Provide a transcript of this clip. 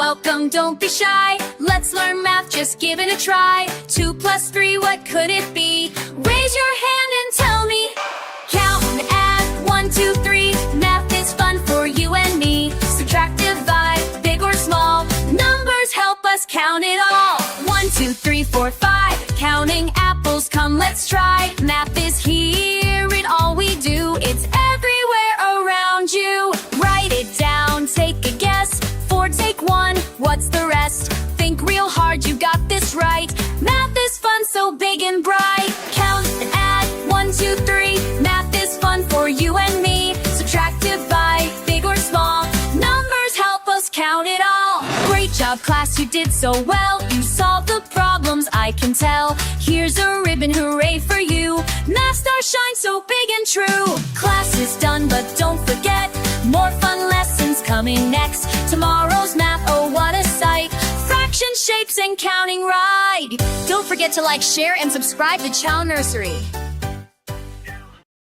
welcome, don't be shy. Let's learn math, just give it a try. 2 plus 3, what could it be? Raise your hand and tell me. Count and add, 1, 2, 3. Math is fun for you and me. Subtract, divide, big or small. Numbers help us count it all. 1, 2, 3, 4, 5. Counting apples, come let's try. Math is here, it all we do. It's everywhere around you. Write it down, take a guess. 4, take 1, what's the rest? Think real hard, you got this right. Math is fun, so big and bright. Count and add, 1, 2, 3. Math is fun for you and me. Subtract, divide, big or small. Numbers help us count it all. Great job, class, you did so well. You solved the problems, I can tell. Here's a ribbon, hooray for you. Math star shine so big and true. Class is done, but don't forget, more fun lessons coming next. Tomorrow's math, oh what a sight. Fraction, shapes, and counting right. Don't forget to like, share, and subscribe to Chow Nursery.